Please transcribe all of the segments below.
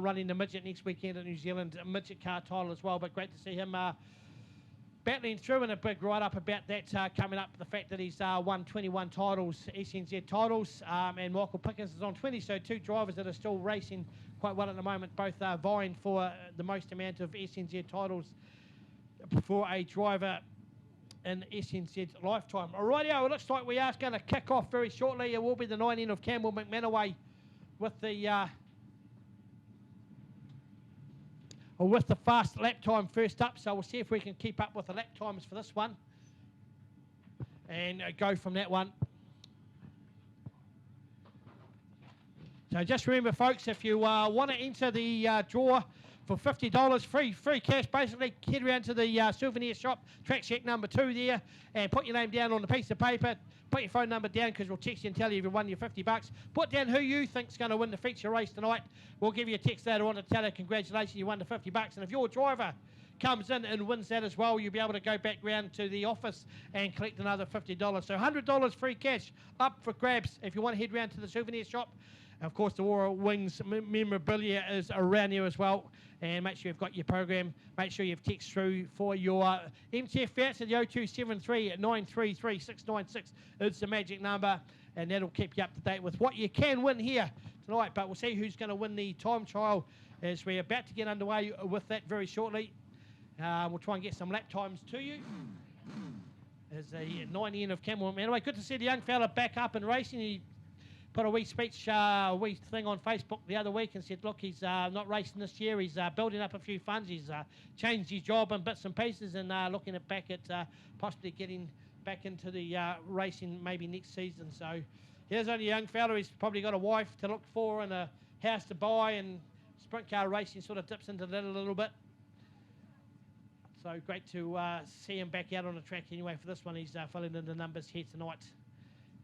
running the midget next weekend at New Zealand midget car title as well. But great to see him battling through, and a big write-up about that coming up. The fact that he's won 21 titles, SNZ titles, and Michael Pickens is on 20. So two drivers that are still racing quite well at the moment, both vying for the most amount of SNZ titles for a driver in SNZ's lifetime. Alrighty, it looks like we are going to kick off very shortly. It will be the 9N of Campbell Mcmanaway with the fast lap time first up. So we'll see if we can keep up with the lap times for this one and go from that one. So just remember, folks, if you want to enter the draw for $50, free cash, basically, head around to the souvenir shop, track check number 2 there, and put your name down on a piece of paper. Put your phone number down because we'll text you and tell you if you won your $50. Put down who you think's going to win the feature race tonight. We'll give you a text later on to tell you congratulations, you won the $50. And if your driver comes in and wins that as well, you'll be able to go back round to the office and collect another $50. So $100 free cash up for grabs if you want to head round to the souvenir shop. Of course, the Royal Wings memorabilia is around here as well. And make sure you've got your program. Make sure you've texted through for your MTF voucher, the 0273 933 696. It's the magic number, and that'll keep you up to date with what you can win here tonight. But we'll see who's going to win the time trial as we're about to get underway with that very shortly. We'll try and get some lap times to you. There's a 9N of Campbell Mcmanaway. Good to see the young fella back up and racing. He put a wee speech, wee thing on Facebook the other week and said, look, he's not racing this year. He's building up a few funds. He's changed his job in bits and pieces and looking back at possibly getting back into the racing maybe next season. So here's only a young fella. He's probably got a wife to look for and a house to buy, and sprint car racing sort of dips into that a little bit. So great to see him back out on the track anyway for this one. He's filling in the numbers here tonight.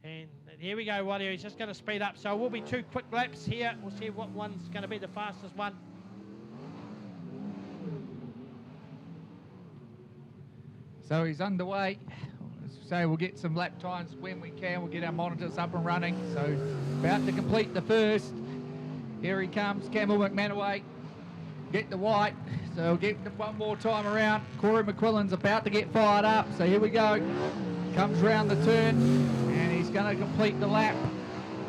And here we go, Waddy. He's just going to speed up. So it will be 2 quick laps here. We'll see what one's going to be the fastest one. So he's underway. As we say, we'll get some lap times when we can. We'll get our monitors up and running. So about to complete the first. Here he comes, Campbell Mcmanaway. Get the white. So we'll get one more time around. Cory McQuillan's about to get fired up. So here we go. Comes round the turn. Going to complete the lap,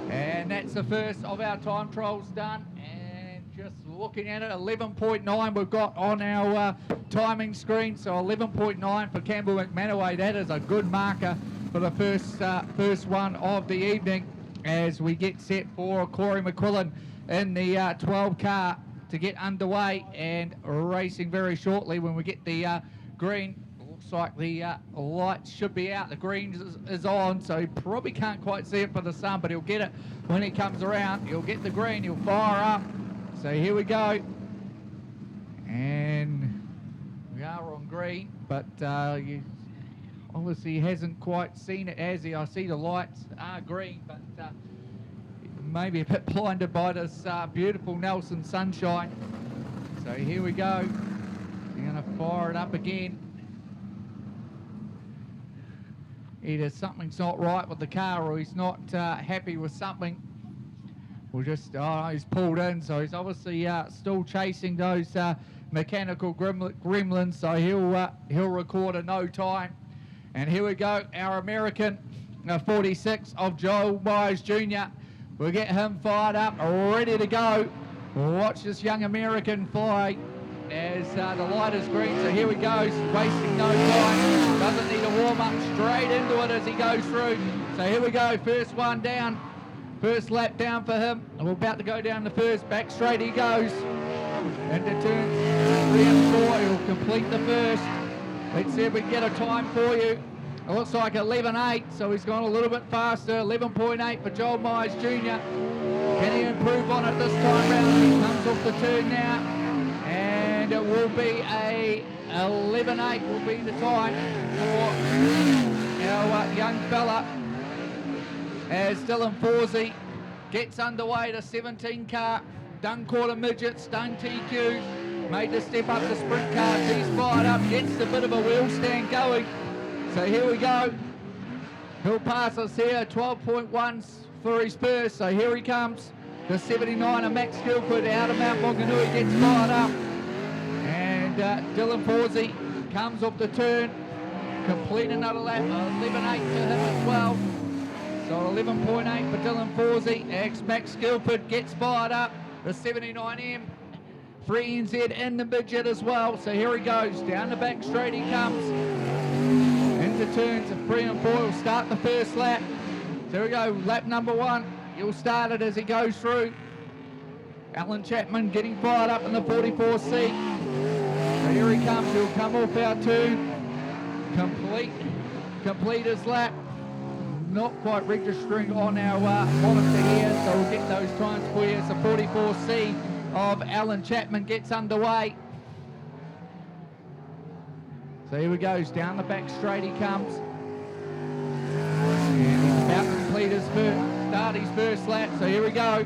and that's the first of our time trials done. And just looking at it, 11.9 we've got on our timing screen. So 11.9 for Campbell Mcmanaway. That is a good marker for the first one of the evening as we get set for Cory McQuillan in the 12 car to get underway and racing very shortly when we get the green. Looks like the lights should be out. The green is on, so he probably can't quite see it for the sun, but he'll get it when he comes around. He'll get the green, he'll fire up. So here we go. And we are on green, but you obviously hasn't quite seen it, has he? I see the lights are green, but maybe a bit blinded by this beautiful Nelson sunshine. So here we go. We're going to fire it up again. Either something's not right with the car or he's not happy with something. We'll just, he's pulled in, so he's obviously still chasing those mechanical gremlins, so he'll record a no time. And here we go, our American 46 of Joel Myers Jr. We'll get him fired up, ready to go. Watch this young American fly as the light is green. So here he goes, wasting no time. Doesn't need a warm up, straight into it as he goes through. So here we go, first one down. First lap down for him. We're about to go down the first, back straight he goes. Into turns 3 and 4, he'll complete the first. Let's see if we can get a time for you. It looks like 11.8, so he's gone a little bit faster. 11.8 for Joel Myers Jr. Can he improve on it this time round? He comes off the turn now. And it will be a 11.8 will be the time for our young fella as Dylan Forsey gets underway. The 17 car, done quarter midgets, done TQ, made the step up to sprint cars. He's fired up, gets a bit of a wheel stand going. So here we go. He'll pass us here, 12.1 for his first. So here he comes. The 79 of Max Gilford out of Mount Maunganui gets fired up. And Dylan Forsey comes off the turn. Complete another lap. 11.8 to him as well. So 11.8 for Dylan Forsey. Max Gilford gets fired up. The 79M. 3NZ in the midget as well. So here he goes. Down the back straight he comes. Into turns. 3 and 4 will start the first lap. So here we go. Lap number 1. He'll start it as he goes through. Alan Chapman getting fired up in the 44 seat. So here he comes. He'll come off our turn. Complete his lap. Not quite registering on our monitor here, so we'll get those times for you. So 44C of Alan Chapman gets underway. So here he goes, down the back straight he comes. And he's about to complete his start his first lap, so here we go.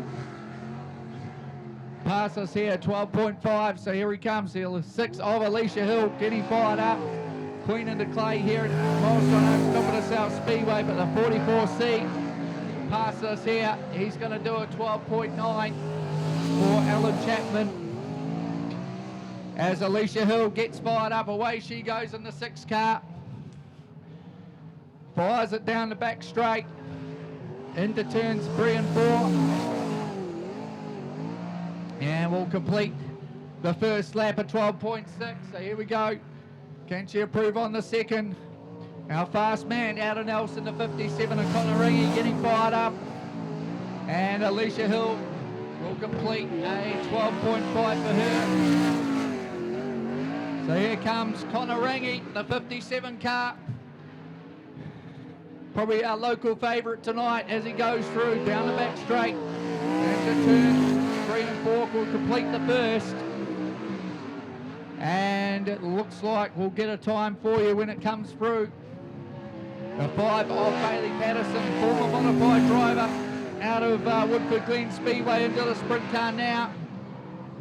Pass us here, 12.5, so here he comes. He'll 6 of Alicia Hill, getting fired up. Queen into Clay here at Milestone Oaks, top of the South Speedway, but the 44C passes us here. He's going to do a 12.9 for Alan Chapman. As Alicia Hill gets fired up, away she goes in the 6 car. Fires it down the back straight. Into turns 3 and 4. And we'll complete the first lap at 12.6. So here we go. Can she improve on the second? Our fast man out of Nelson, the 57 of Conor Rangi getting fired up. And Alicia Hill will complete a 12.5 for her. So here comes Conor Rangi, the 57 car. Probably our local favourite tonight as he goes through down the back straight. Into turns 3 and 4 will complete the first. And it looks like we'll get a time for you when it comes through. The 5 of Bailey Patterson, former modified driver out of Woodford Glen Speedway into the sprint car now.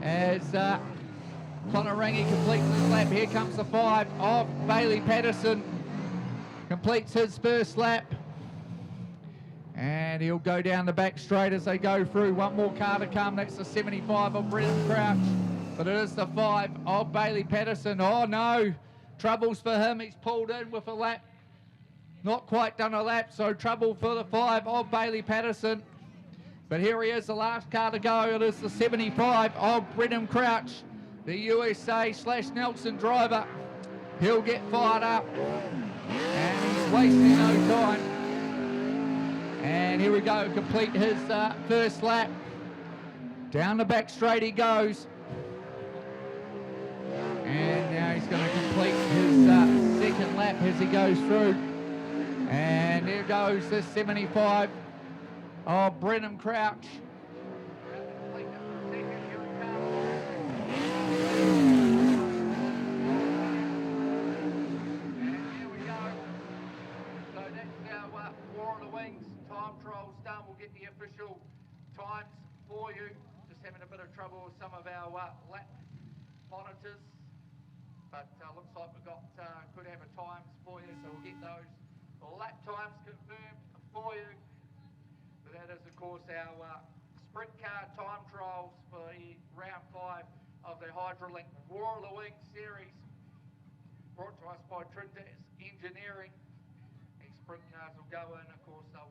As Conor Rangi completes his lap. Here comes the 5 of Bailey Patterson. Completes his first lap. And he'll go down the back straight as they go through. One more car to come. That's the 75 of Brennan Crouch. But it is the 5 of Bailey Patterson. Oh no, troubles for him. He's pulled in with a lap. Not quite done a lap, so trouble for the 5 of Bailey Patterson. But here he is, the last car to go. It is the 75 of Brennan Crouch, the USA/Nelson driver. He'll get fired up. And he's wasting no time. And here we go, complete his first lap. Down the back straight he goes. And now he's going to complete his second lap as he goes through. And here goes the 75 of Brennan Crouch. We'll get the official times for you. Just having a bit of trouble with some of our lap monitors, but looks like we've got could have a times for you, so we'll get those lap times confirmed for you. So that is of course our sprint car time trials for the round 5 of the Hydraulink War of the Wings series, brought to us by Trinidad Engineering. These sprint cars will go in, of course, they'll